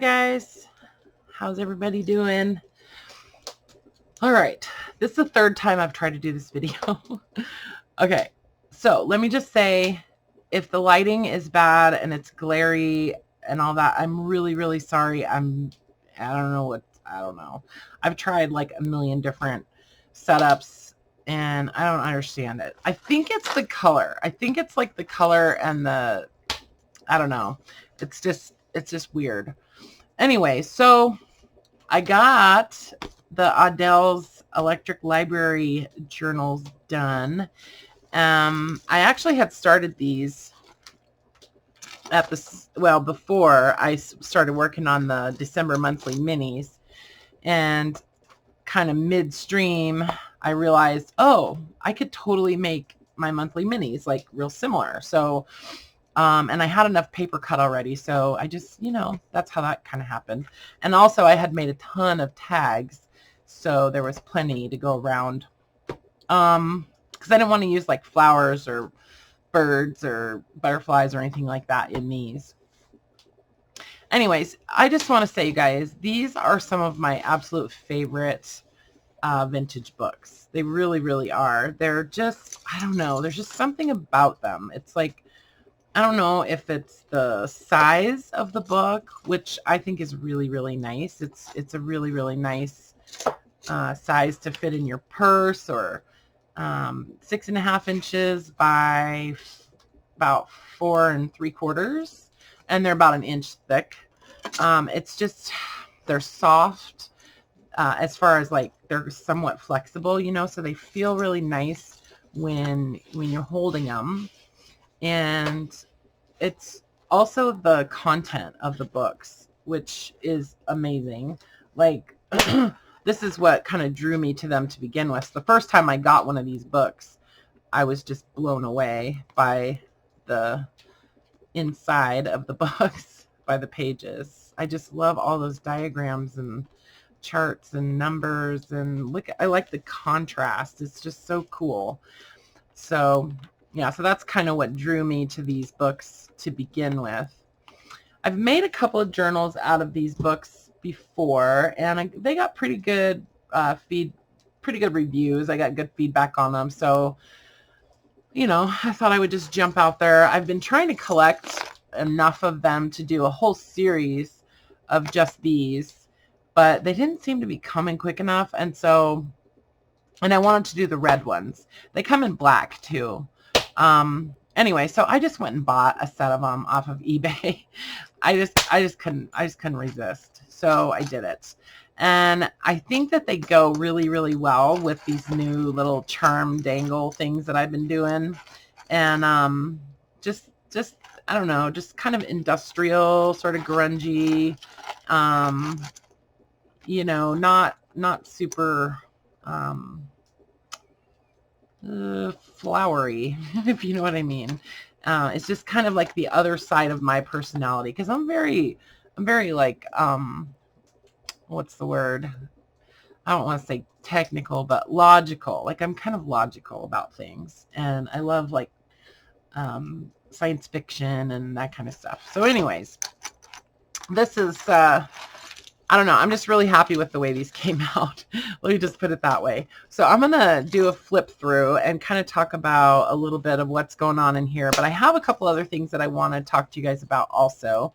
Guys, how's everybody doing? All right, this is the third time I've tried to do this video. Okay, so let me just say, if the lighting is bad and it's glary and all that, I'm really sorry. I don't know. I've tried like a million different setups and I don't understand it. I think it's the color. I think it's like the color and I don't know. It's just weird. Anyway, so I got the Audels Electric Library journals done. I actually had started these before I started working on the December monthly minis, and kind of midstream, I realized, oh, I could totally make my monthly minis like real similar. So and I had enough paper cut already, so I just, that's how that kind of happened. And also I had made a ton of tags, so there was plenty to go around. Because I didn't want to use like flowers or birds or butterflies or anything like that in these. Anyways, I just want to say, you guys, these are some of my absolute favorite vintage books. They really are. They're just, I don't know, there's just something about them. It's like, I don't know if it's the size of the book, which I think is really nice. It's a really nice size to fit in your purse, or 6.5 inches by about 4 3/4, and they're about an inch thick. It's just, they're soft, as far as like they're somewhat flexible, so they feel really nice when you're holding them. And it's also the content of the books, which is amazing. Like, this is what kind of drew me to them to begin with. The first time I got one of these books, I was just blown away by the inside of the books, by the pages. I just love all those diagrams and charts and numbers, and I like the contrast. It's just so cool. So yeah, so that's kind of what drew me to these books to begin with. I've made a couple of journals out of these books before, and they got pretty good pretty good reviews. I got good feedback on them, so I thought I would just jump out there. I've been trying to collect enough of them to do a whole series of just these, but they didn't seem to be coming quick enough, and I wanted to do the red ones. They come in black too. Anyway, so I just went and bought a set of them off of eBay. I just couldn't resist. So I did it. And I think that they go really well with these new little charm dangle things that I've been doing. And just I don't know, just kind of industrial, sort of grungy, not super flowery, if you know what I mean. It's just kind of like the other side of my personality, because I'm very like, what's the word? I don't want to say technical, but logical. Like, I'm kind of logical about things, and I love like science fiction and that kind of stuff. So anyways, this is I don't know. I'm just really happy with the way these came out. Let me just put it that way. So I'm going to do a flip through and kind of talk about a little bit of what's going on in here. But I have a couple other things that I want to talk to you guys about also.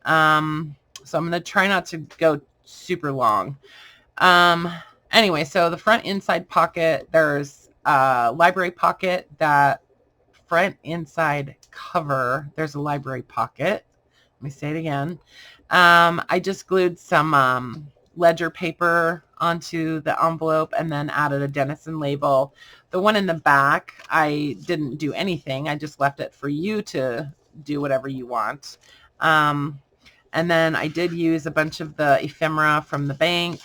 So I'm going to try not to go super long. Anyway, so the front inside pocket, there's a library pocket. That front inside cover, there's a library pocket. Let me say it again. I just glued some ledger paper onto the envelope and then added a Denison label. The one in the back, I didn't do anything. I just left it for you to do whatever you want. And then I did use a bunch of the ephemera from the bank.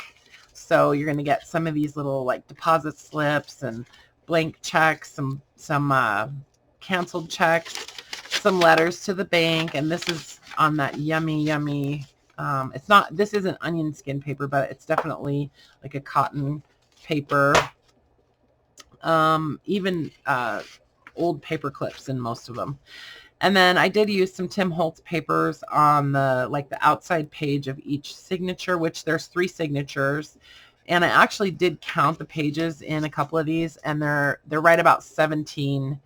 So you're going to get some of these little like deposit slips and blank checks, some canceled checks, some letters to the bank, and this is on that yummy this isn't onion skin paper, but it's definitely like a cotton paper. Even old paper clips in most of them. And then I did use some Tim Holtz papers on the outside page of each signature, which there's 3 signatures. And I actually did count the pages in a couple of these, and they're right about 17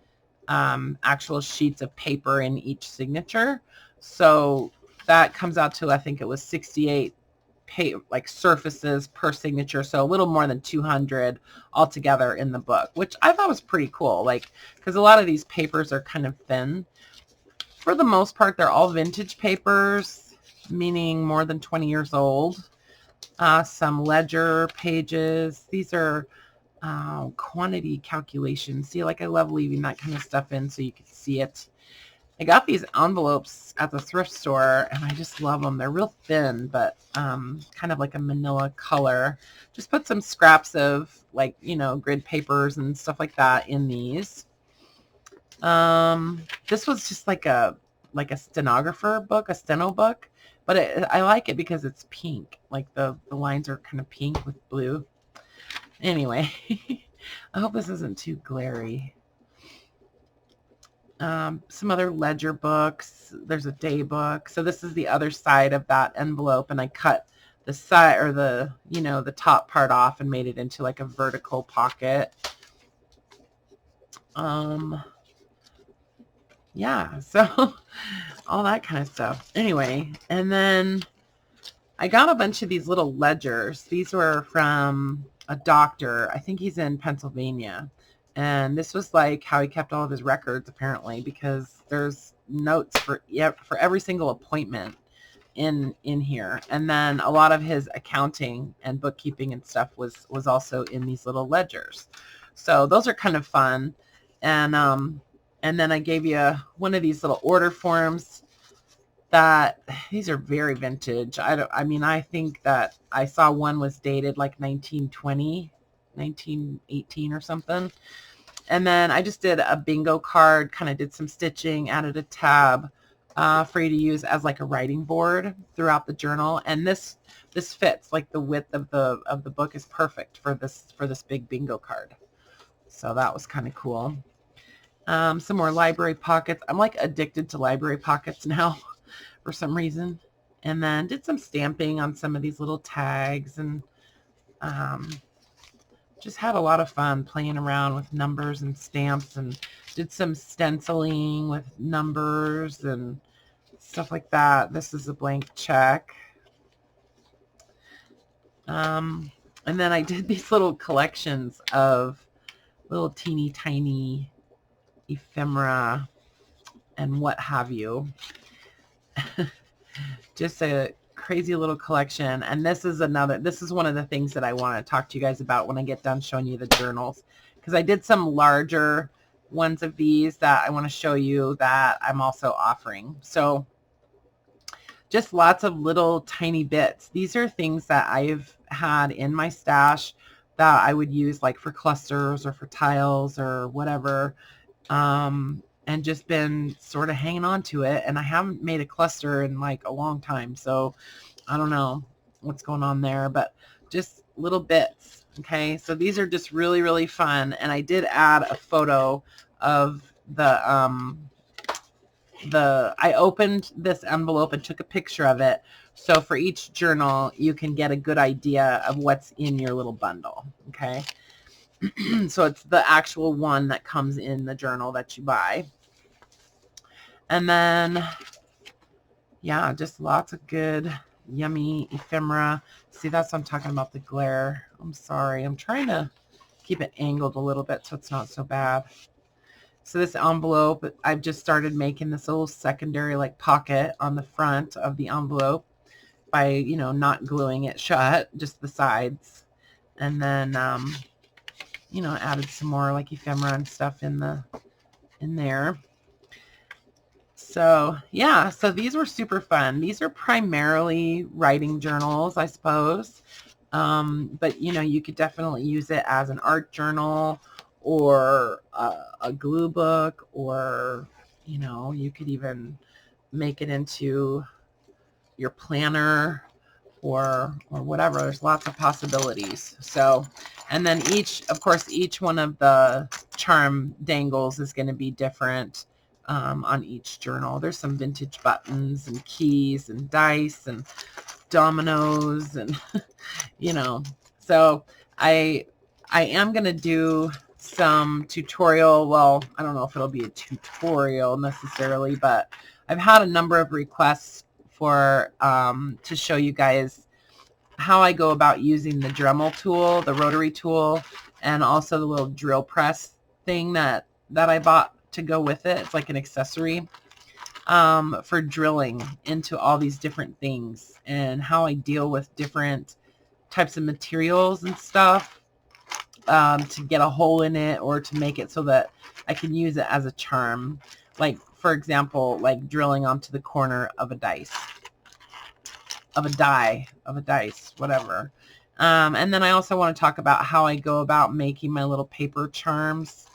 actual sheets of paper in each signature. So that comes out to, I think it was 68 surfaces per signature, so a little more than 200 altogether in the book, which I thought was pretty cool, because a lot of these papers are kind of thin. For the most part, they're all vintage papers, meaning more than 20 years old. Some ledger pages. These are quantity calculations. See, I love leaving that kind of stuff in so you can see it. I got these envelopes at the thrift store, and I just love them. They're real thin, but kind of like a manila color. Just put some scraps of grid papers and stuff like that in these. This was just like a stenographer book, a steno book, but I like it because it's pink. The lines are kind of pink with blue. Anyway, I hope this isn't too glary. Some other ledger books. There's a day book. So this is the other side of that envelope, and I cut the side, or the top part off, and made it into a vertical pocket. Yeah, so all that kind of stuff. Anyway, and then I got a bunch of these little ledgers. These were from a doctor. I think he's in Pennsylvania. And this was how he kept all of his records, apparently, because there's notes for every single appointment in here. And then a lot of his accounting and bookkeeping and stuff was also in these little ledgers. So those are kind of fun. And then I gave you one of these little order forms that these are very vintage. I think that I saw one was dated 1920, 1918 or something. And then I just did a bingo card, kind of did some stitching, added a tab for you to use as a writing board throughout the journal. And this fits, the width of the book is perfect for this big bingo card. So that was kind of cool. Some more library pockets. I'm addicted to library pockets now for some reason. And then did some stamping on some of these little tags, and just had a lot of fun playing around with numbers and stamps, and did some stenciling with numbers and stuff like that. This is a blank check. And then I did these little collections of little teeny tiny ephemera and what have you. Just a crazy little collection. And this is one of the things that I want to talk to you guys about when I get done showing you the journals, because I did some larger ones of these that I want to show you that I'm also offering. So just lots of little tiny bits. These are things that I've had in my stash that I would use for clusters or for tiles or whatever. And just been sort of hanging on to it, and I haven't made a cluster in a long time, so I don't know what's going on there, but just little bits. Okay, so these are just really, really fun. And I did add a photo of I opened this envelope and took a picture of it, so for each journal you can get a good idea of what's in your little bundle. Okay. So it's the actual one that comes in the journal that you buy. And then, yeah, just lots of good, yummy ephemera. See, that's what I'm talking about, the glare. I'm sorry. I'm trying to keep it angled a little bit so it's not so bad. So this envelope, I've just started making this little secondary pocket on the front of the envelope by, not gluing it shut, just the sides. And then, added some more ephemera and stuff in there. So yeah, so these were super fun. These are primarily writing journals, I suppose. But you could definitely use it as an art journal, or a glue book, or you could even make it into your planner, or whatever. There's lots of possibilities. So, and then each one of the charm dangles is going to be different on each journal. There's some vintage buttons and keys and dice and dominoes and you know. So I am going to do some tutorial. Well, I don't know if it'll be a tutorial necessarily, but I've had a number of requests for to show you guys how I go about using the Dremel tool, the rotary tool, and also the little drill press thing that I bought to go with it. It's like an accessory for drilling into all these different things, and how I deal with different types of materials and stuff to get a hole in it, or to make it so that I can use it as a charm. Like, for example, like drilling onto the corner of a dice, whatever. And then I also want to talk about how I go about making my little paper charms,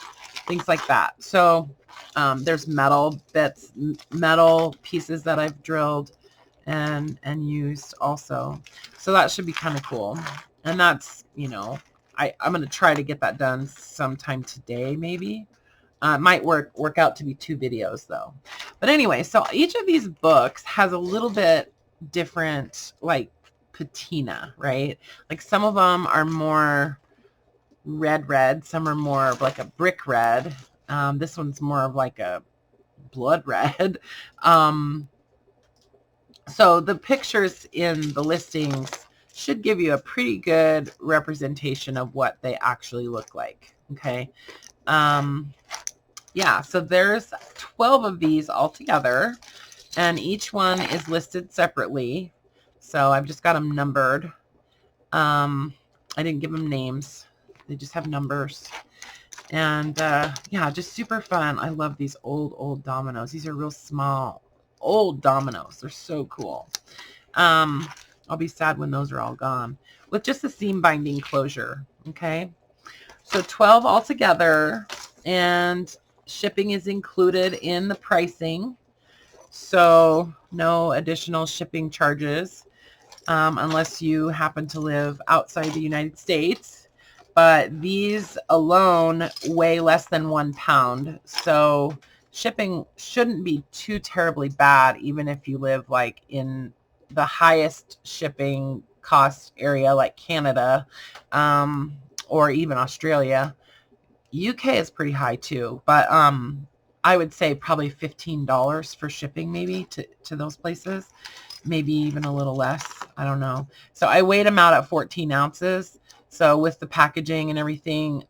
things like that. So there's metal bits, metal pieces that I've drilled and used also. So that should be kind of cool. And that's, you know, I'm going to try to get that done sometime today, maybe. Might work out to be 2 videos though. But anyway, so each of these books has a little bit different, like, patina, right? Like, some of them are more red, some are more of like a brick red. This one's more of like a blood red. So the pictures in the listings should give you a pretty good representation of what they actually look like. Okay. Yeah, so there's 12 of these all together, and each one is listed separately. So I've just got them numbered. I didn't give them names. They just have numbers. And yeah, just super fun. I love these old dominoes. These are real small, old dominoes. They're so cool. I'll be sad when those are all gone. With just the seam binding closure. Okay. So 12 altogether, and shipping is included in the pricing. So no additional shipping charges unless you happen to live outside the United States. But these alone weigh less than 1 pound. So shipping shouldn't be too terribly bad, even if you live like in the highest shipping cost area like Canada or even Australia. UK is pretty high too, but I would say probably $15 for shipping, maybe to those places, maybe even a little less. I don't know. So I weighed them out at 14 ounces. So with the packaging and everything,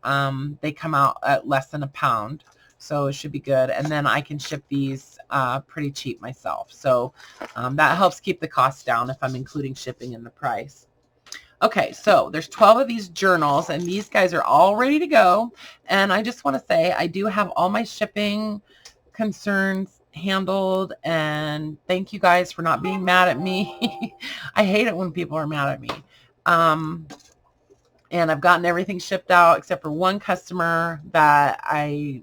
they come out at less than 1 pound. So it should be good. And then I can ship these pretty cheap myself. So that helps keep the cost down if I'm including shipping in the price. Okay, so there's 12 of these journals, and these guys are all ready to go. And I just want to say I do have all my shipping concerns handled, and thank you guys for not being mad at me. I hate it when people are mad at me. And I've gotten everything shipped out except for one customer that I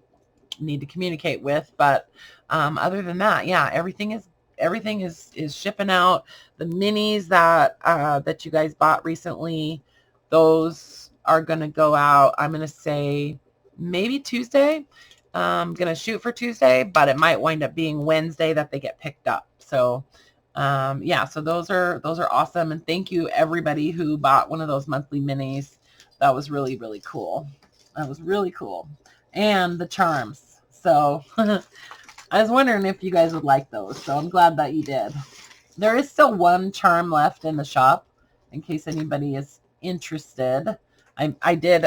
need to communicate with. But other than that, yeah, everything is shipping out. The minis that you guys bought recently, those are going to go out, I'm going to say maybe Tuesday. I'm going to shoot for Tuesday, but it might wind up being Wednesday that they get picked up. So yeah, so those are awesome. And thank you everybody who bought one of those monthly minis. That was really, really cool. That was really cool. And the charms. So I was wondering if you guys would like those, so I'm glad that you did. There is still one charm left in the shop, in case anybody is interested. I did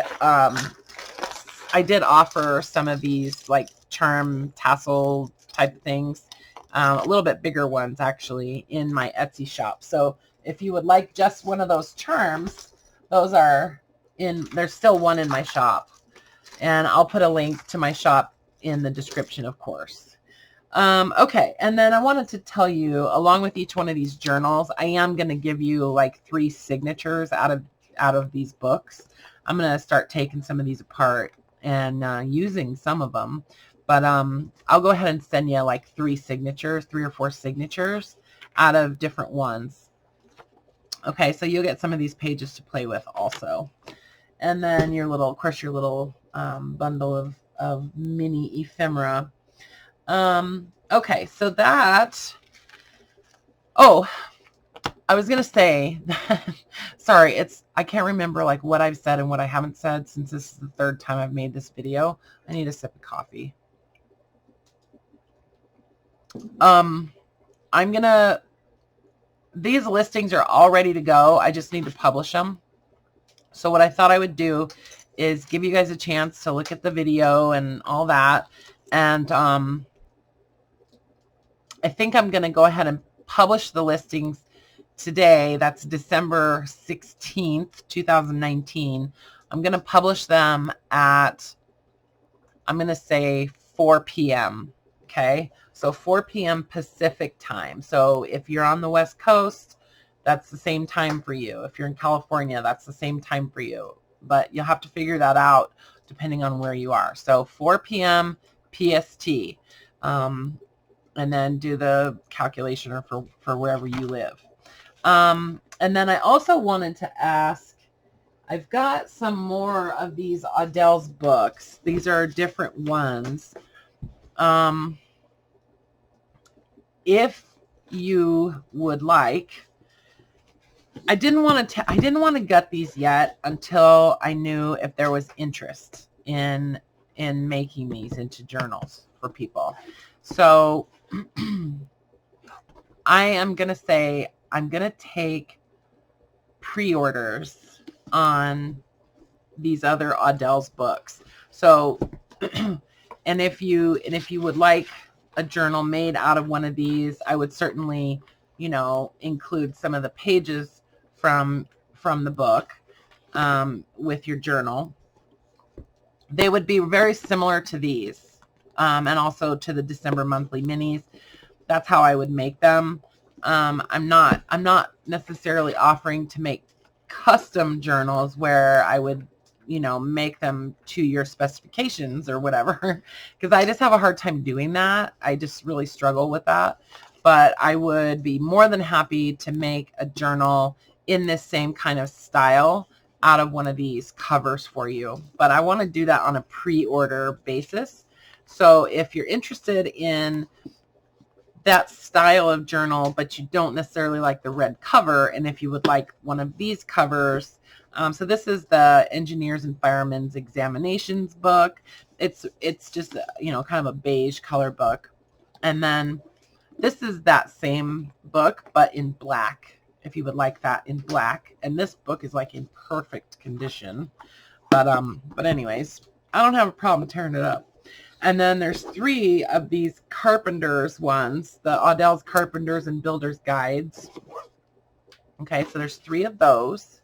offer some of these like charm tassel type things, a little bit bigger ones actually, in my Etsy shop. So if you would like just one of those charms, those are in. There's still one in my shop, and I'll put a link to my shop in the description, of course. Okay, and then I wanted to tell you, along with each one of these journals, I am going to give you like 3 signatures out of these books. I'm going to start taking some of these apart and using some of them, but I'll go ahead and send you like 3 or 4 signatures out of different ones. Okay, so you'll get some of these pages to play with also. And then your little bundle of mini ephemera. Okay, so that, oh, I was going to say, sorry, I can't remember like what I've said and what I haven't said since this is the third time I've made this video. I need a sip of coffee. These listings are all ready to go. I just need to publish them. So what I thought I would do is give you guys a chance to look at the video and all that. And I think I'm going to go ahead and publish the listings today. That's December 16th, 2019. I'm going to publish them at, I'm going to say 4 p.m. Okay. So 4 p.m. Pacific time. So if you're on the West Coast, that's the same time for you. If you're in California, that's the same time for you. But you'll have to figure that out depending on where you are. So 4 p.m. PST. And then do the calculation or for wherever you live. And then I also wanted to ask, I've got some more of these Audels books. These are different ones. If you would like, I didn't want to gut these yet until I knew if there was interest in making these into journals for people. So I am going to say I'm going to take pre-orders on these other Audels books. So and if you would like a journal made out of one of these, I would certainly, include some of the pages from the book with your journal. They would be very similar to these and also to the December monthly minis. That's how I would make them. I'm not necessarily offering to make custom journals where I would, make them to your specifications or whatever, because I just have a hard time doing that. I just really struggle with that. But I would be more than happy to make a journal in this same kind of style out of one of these covers for you. But I want to do that on a pre-order basis. So if you're interested in that style of journal, but you don't necessarily like the red cover, and if you would like one of these covers, so this is the Engineers and Firemen's Examinations book. It's just, kind of a beige color book. And then this is that same book, but in black, if you would like that in black. And this book is like in perfect condition. But anyways, I don't have a problem tearing it up. And then there's 3 of these Carpenters ones, the Audels Carpenters and Builders Guides. Okay, so there's 3 of those.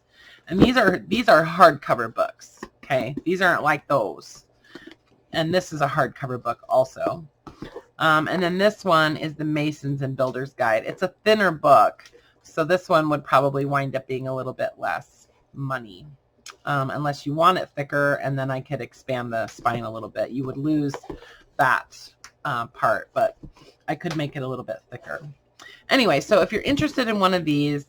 And these are hardcover books. Okay, these aren't like those. And this is a hardcover book also. And then this one is the Masons and Builders Guide. It's a thinner book, so this one would probably wind up being a little bit less money. Unless you want it thicker, and then I could expand the spine a little bit. You would lose that part, but I could make it a little bit thicker. Anyway, so if you're interested in one of these,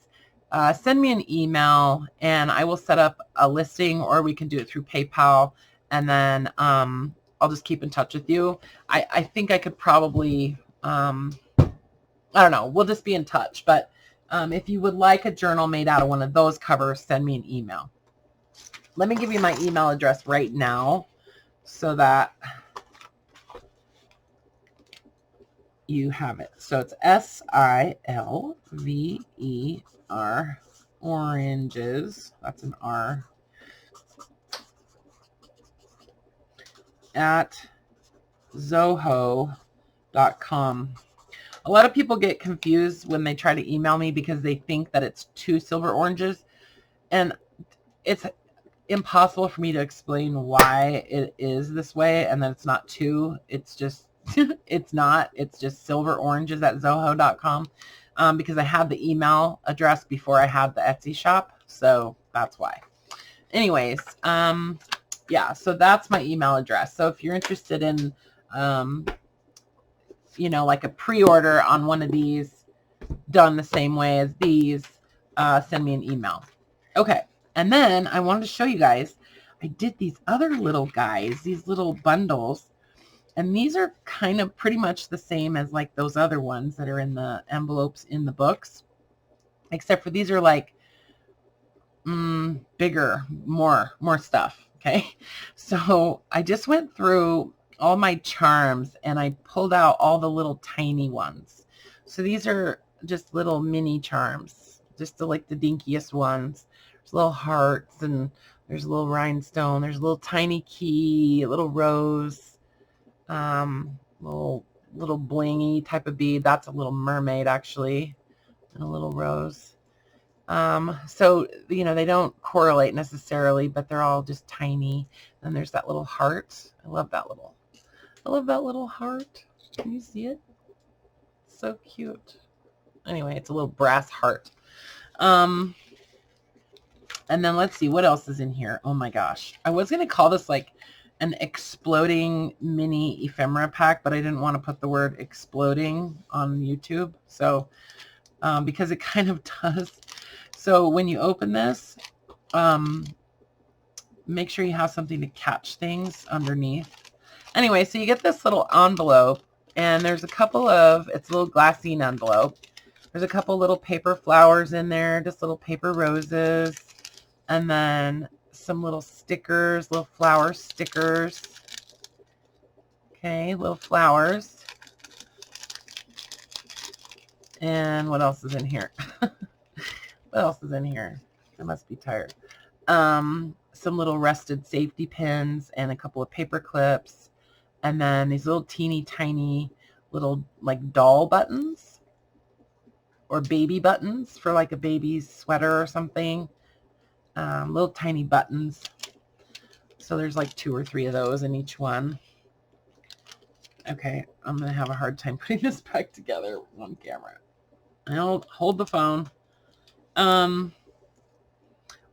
send me an email, and I will set up a listing, or we can do it through PayPal, and then I'll just keep in touch with you. I think I could probably, I don't know, we'll just be in touch. But if you would like a journal made out of one of those covers, send me an email. Let me give you my email address right now so that you have it. So it's SILVER oranges. That's an R. at zoho.com. A lot of people get confused when they try to email me because they think that it's 2 silver oranges, and it's impossible for me to explain why it is this way and that it's not 2. It's just it's not. It's just silver oranges at zoho.com because I had the email address before I had the Etsy shop, so that's why. Anyways, yeah, so that's my email address. So if you're interested in like a pre-order on one of these done the same way as these, send me an email. Okay, and then I wanted to show you guys, I did these other little guys, these little bundles, And these are kind of pretty much the same as like those other ones that are in the envelopes in the books, except for these are like bigger, more stuff. Okay. So I just went through all my charms and I pulled out all the little tiny ones. So these are just little mini charms, just like the dinkiest ones. There's little hearts and there's a little rhinestone. There's a little tiny key, a little rose, little blingy type of bead. That's a little mermaid actually, and a little rose. So, you know, they don't correlate necessarily, but they're all just tiny. And there's that little heart. I love that little heart. Can you see it? So cute. Anyway, it's a little brass heart. And then let's see what else is in here. Oh my gosh. I was going to call this like an exploding mini ephemera pack, but I didn't want to put the word exploding on YouTube. So, because it kind of does. So when you open this, make sure you have something to catch things underneath. Anyway, so you get this little envelope, and there's a couple of, it's a little glassine envelope. There's a couple little paper flowers in there, just little paper roses, and then some little stickers, little flower stickers. Okay, little flowers. And what else is in here? What else is in here? I must be tired. Some little rusted safety pins and a couple of paper clips. And then these little teeny tiny little like doll buttons or baby buttons for like a baby's sweater or something. Little tiny buttons. So there's like 2 or 3 of those in each one. Okay, I'm going to have a hard time putting this back together on camera. I'll hold the phone.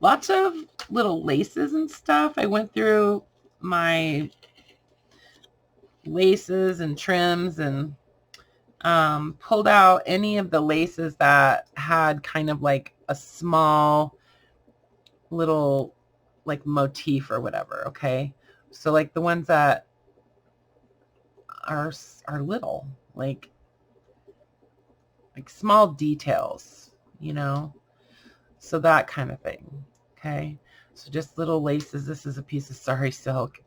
Lots of little laces and stuff. I went through my laces and trims and pulled out any of the laces that had kind of like a small little like motif or whatever. Okay, so like the ones that are little, like small details, you know, so that kind of thing. Okay, so just little laces. This is a piece of sari silk.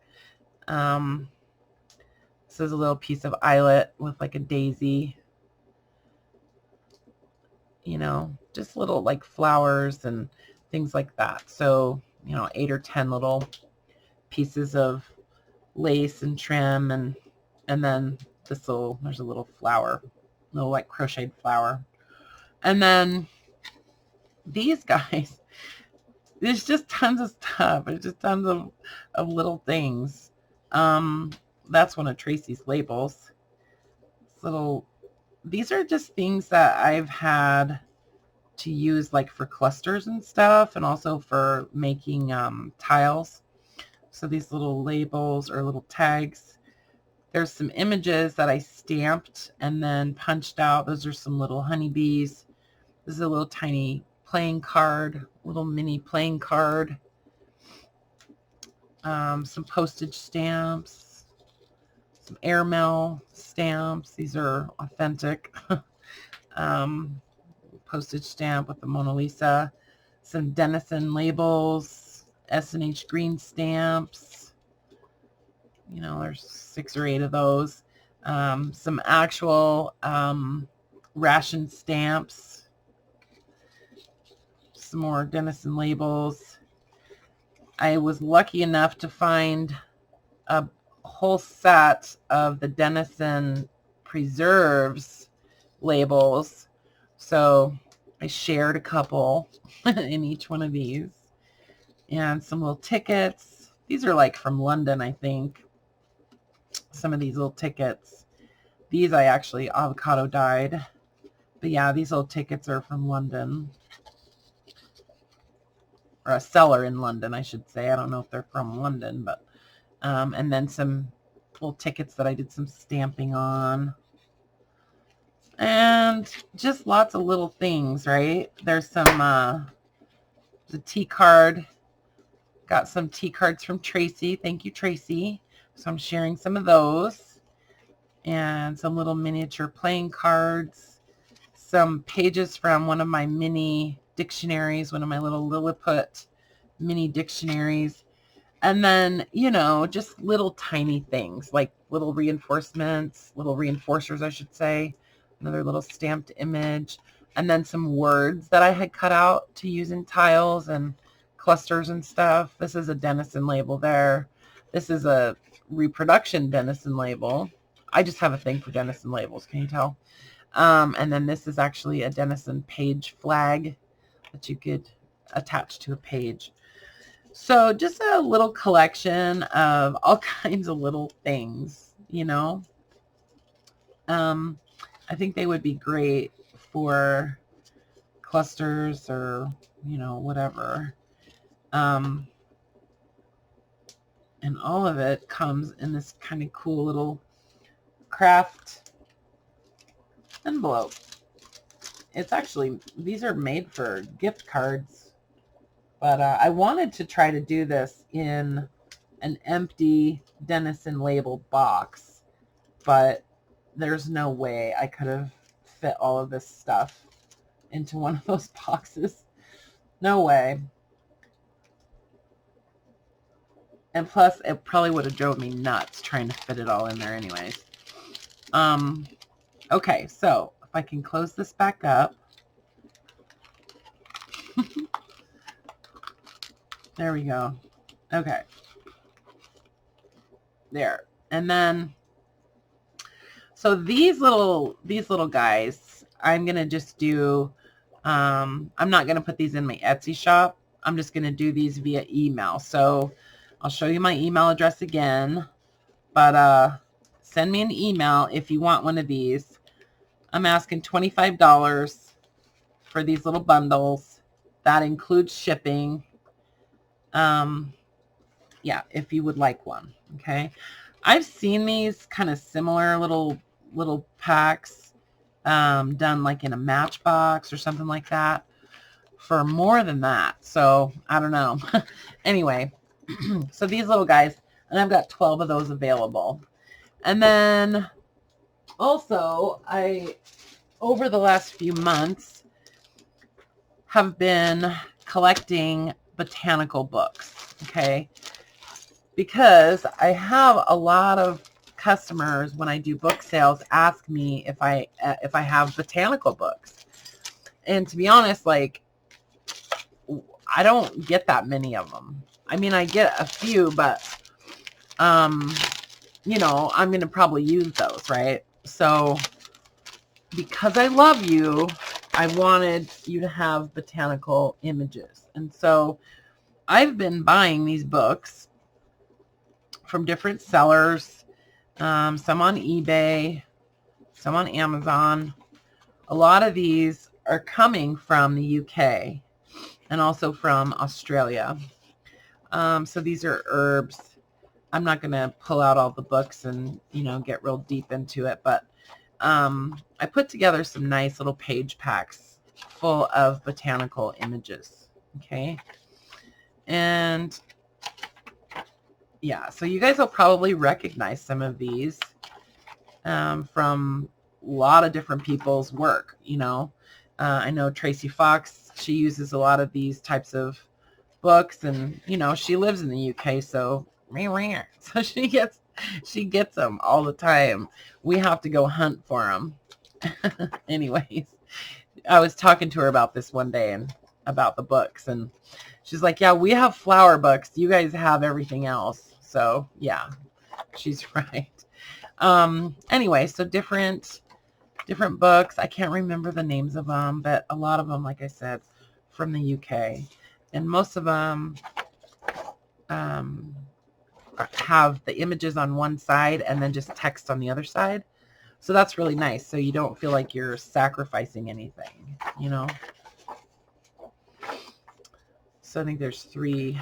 This is a little piece of eyelet with like a daisy, you know, just little like flowers and things like that. So, you know, 8 or 10 little pieces of lace and trim, and then this little, there's a little flower, little like crocheted flower. And then these guys, there's just tons of stuff. There's just tons of little things. That's one of Tracie's labels. These are just things that I've had to use like for clusters and stuff, and also for making tiles. So these little labels or little tags. There's some images that I stamped and then punched out. Those are some little honeybees. This is a little tiny playing card, little mini playing card. Some postage stamps, some airmail stamps. These are authentic. Postage stamp with the Mona Lisa. Some Denison labels, S&H green stamps. You know, there's 6 or 8 of those. Some actual ration stamps. Some more Denison labels. I was lucky enough to find a whole set of the Denison preserves labels. So I shared a couple in each one of these. And some little tickets. These are like from London, I think. Some of these little tickets. These I actually avocado dyed. But yeah, these little tickets are from London. Or a seller in London, I should say. I don't know if they're from London, but and then some little tickets that I did some stamping on. And just lots of little things, right? There's some the tea card. Got some tea cards from Tracie. Thank you, Tracie. So I'm sharing some of those. and some little miniature playing cards, some pages from one of my mini dictionaries, one of my little Lilliput mini dictionaries, and then, you know, just little tiny things like little reinforcements, little reinforcers, I should say, another little stamped image, and then some words that I had cut out to use in tiles and clusters and stuff. This is a Denison label there. This is a reproduction Denison label. I just have a thing for Denison labels, can you tell? And then this is actually a Denison page flag that you could attach to a page. So just a little collection of all kinds of little things, you know. I think they would be great for clusters or, you know, whatever. And all of it comes in this kind of cool little craft envelope. It's actually, these are made for gift cards, but I wanted to try to do this in an empty Denison labeled box, but there's no way I could have fit all of this stuff into one of those boxes. No way. And plus, it probably would have drove me nuts trying to fit it all in there anyways. Okay, so if I can close this back up. There we go. Okay. There. And then, so these little guys, I'm going to just do, I'm not going to put these in my Etsy shop. I'm just going to do these via email. So I'll show you my email address again, but send me an email if you want one of these. I'm asking $25 for these little bundles. That includes shipping. Yeah, if you would like one. Okay. I've seen these kind of similar little packs done like in a Matchbox or something like that for more than that. So I don't know. Anyway, so these little guys, and I've got 12 of those available. And then also I, over the last few months, have been collecting botanical books. Okay. Because I have a lot of customers when I do book sales ask me if I have botanical books. And to be honest, like, I don't get that many of them. I mean, I get a few, but you know, I'm going to probably use those, right? So because I love you, I wanted you to have botanical images. And so I've been buying these books from different sellers, some on eBay, some on Amazon. A lot of these are coming from the UK and also from Australia. So these are herbs. I'm not going to pull out all the books and, you know, get real deep into it, but I put together some nice little page packs full of botanical images. Okay. And yeah, so you guys will probably recognize some of these from a lot of different people's work, you know. I know Tracie Fox, she uses a lot of these types of books, and, you know, she lives in the UK, so she gets them all the time. We have to go hunt for them. Anyways, I was talking to her about this one day and about the books, and she's like, yeah, we have flower books. You guys have everything else. So yeah, she's right. Anyway, so different books. I can't remember the names of them, but a lot of them, like I said, from the UK. And most of them have the images on one side and then just text on the other side. So that's really nice. So you don't feel like you're sacrificing anything, you know. So I think there's 3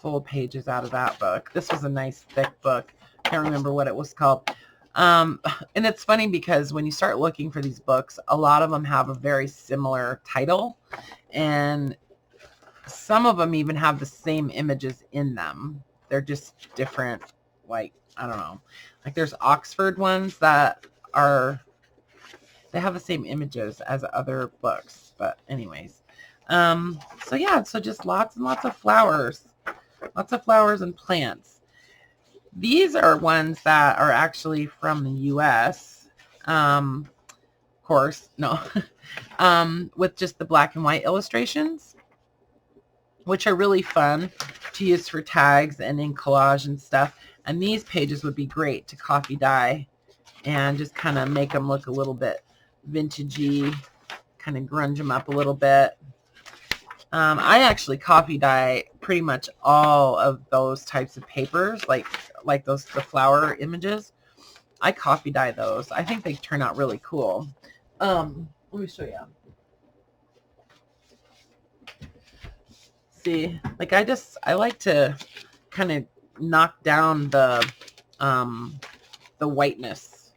full pages out of that book. This was a nice thick book. Can't remember what it was called. And it's funny because when you start looking for these books, a lot of them have a very similar title, and some of them even have the same images in them. They're just different, like, I don't know. Like there's Oxford ones that are, they have the same images as other books. But anyways, so yeah, so just lots and lots of flowers. Lots of flowers and plants. These are ones that are actually from the U.S. Of course, no. With just the black and white illustrations, which are really fun to use for tags and in collage and stuff. And these pages would be great to coffee dye and just kind of make them look a little bit vintagey, kind of grunge them up a little bit. I actually coffee dye pretty much all of those types of papers, like the flower images. I coffee dye those. I think they turn out really cool. Let me show you. See, like I like to kind of knock down the whiteness.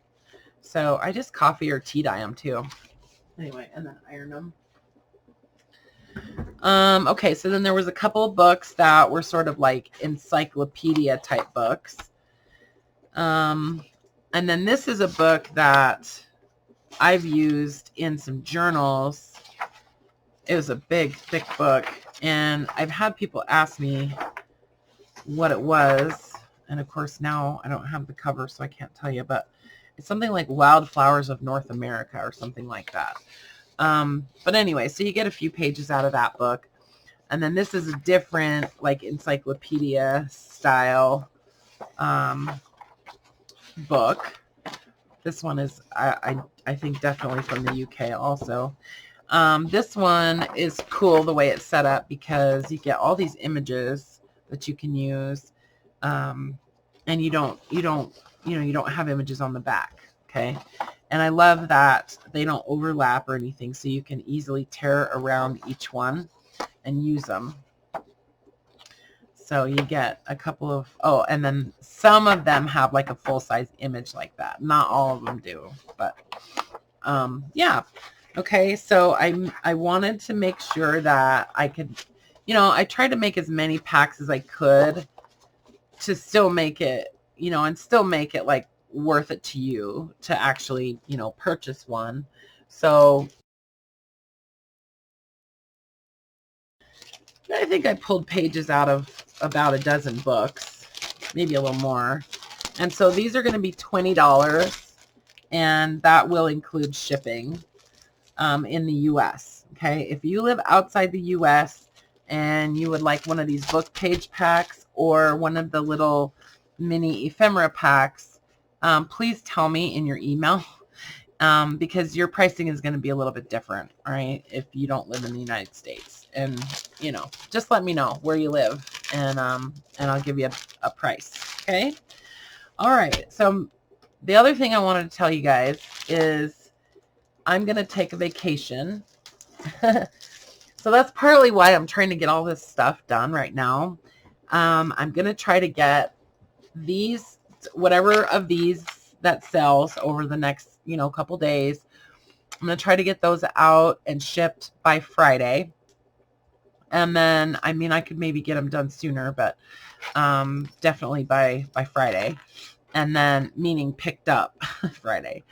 So I just coffee or tea dye them too. Anyway, and then iron them. Okay, so then there was a couple of books that were sort of like encyclopedia type books. And then this is a book that I've used in some journals. It was a big, thick book, and I've had people ask me what it was. And of course now I don't have the cover, so I can't tell you, but it's something like Wildflowers of North America or something like that. But anyway, so you get a few pages out of that book. And then this is a different, like, encyclopedia style book. This one is, I think, definitely from the UK also. This one is cool the way it's set up because you get all these images that you can use. And you don't have images on the back. Okay. And I love that they don't overlap or anything, so you can easily tear around each one and use them. So you get a couple of, oh, and then some of them have like a full-size image like that. Not all of them do, but yeah. Okay, so I wanted to make sure that I could, I tried to make as many packs as I could to still make it, and still make it like worth it to you to actually, purchase one. So I think I pulled pages out of about a dozen books, maybe a little more. And so these are going to be $20, and that will include shipping in the US. Okay, if you live outside the US and you would like one of these book page packs or one of the little mini ephemera packs, please tell me in your email, because your pricing is going to be a little bit different, all right, if you don't live in the United States. And, just let me know where you live, and I'll give you a price, okay? All right, so the other thing I wanted to tell you guys is I'm going to take a vacation. So that's partly why I'm trying to get all this stuff done right now. I'm going to try to get these, whatever of these that sells over the next, couple days. I'm going to try to get those out and shipped by Friday. And then, I could maybe get them done sooner, but definitely by Friday. And then, meaning picked up Friday.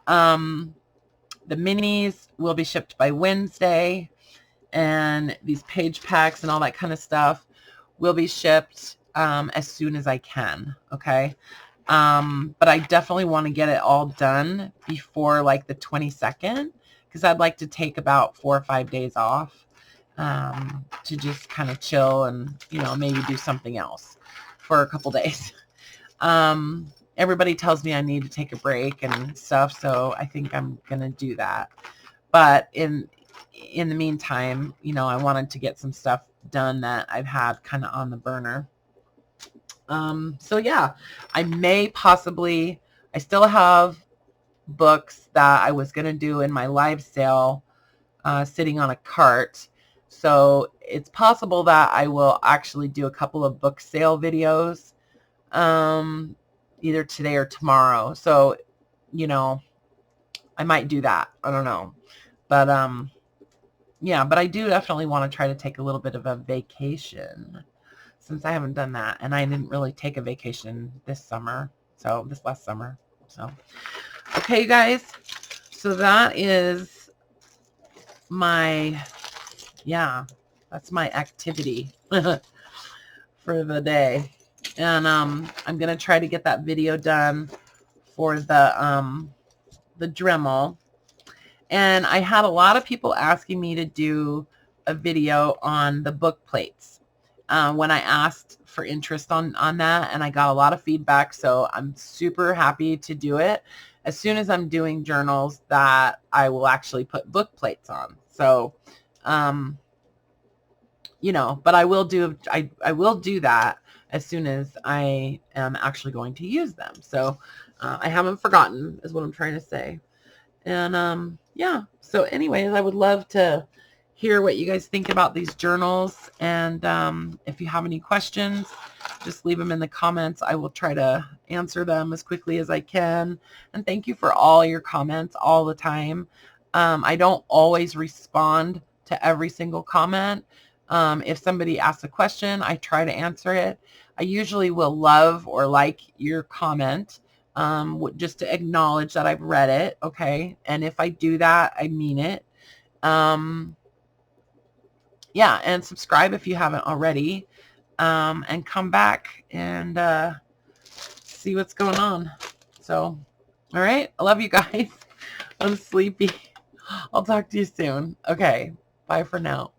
The minis will be shipped by Wednesday. And these page packs and all that kind of stuff will be shipped as soon as I can, okay? But I definitely want to get it all done before like the 22nd, because I'd like to take about 4 or 5 days off to just kind of chill and, maybe do something else for a couple days. Everybody tells me I need to take a break and stuff, so I think I'm going to do that. But in the meantime, I wanted to get some stuff done that I've had kind of on the burner. So yeah, I still have books that I was going to do in my live sale sitting on a cart. So it's possible that I will actually do a couple of book sale videos either today or tomorrow. So, I might do that. I don't know. But yeah, but I do definitely want to try to take a little bit of a vacation. since I haven't done that, and I didn't really take a vacation this last summer. So, okay, you guys. So that is my, yeah, that's my activity for the day. And I'm going to try to get that video done for the Dremel. And I had a lot of people asking me to do a video on the book plates when I asked for interest on that, and I got a lot of feedback, so I'm super happy to do it. As soon as I'm doing journals that I will actually put book plates on. So, you know, but I will do that as soon as I am actually going to use them. So I haven't forgotten is what I'm trying to say. And yeah, so anyways, I would love to hear what you guys think about these journals. And if you have any questions, just leave them in the comments. I will try to answer them as quickly as I can. And thank you for all your comments all the time. I don't always respond to every single comment. If somebody asks a question, I try to answer it. I usually will love or like your comment, just to acknowledge that I've read it. Okay. And if I do that, I mean it. Yeah. And subscribe if you haven't already, and come back and, see what's going on. So, all right. I love you guys. I'm sleepy. I'll talk to you soon. Okay. Bye for now.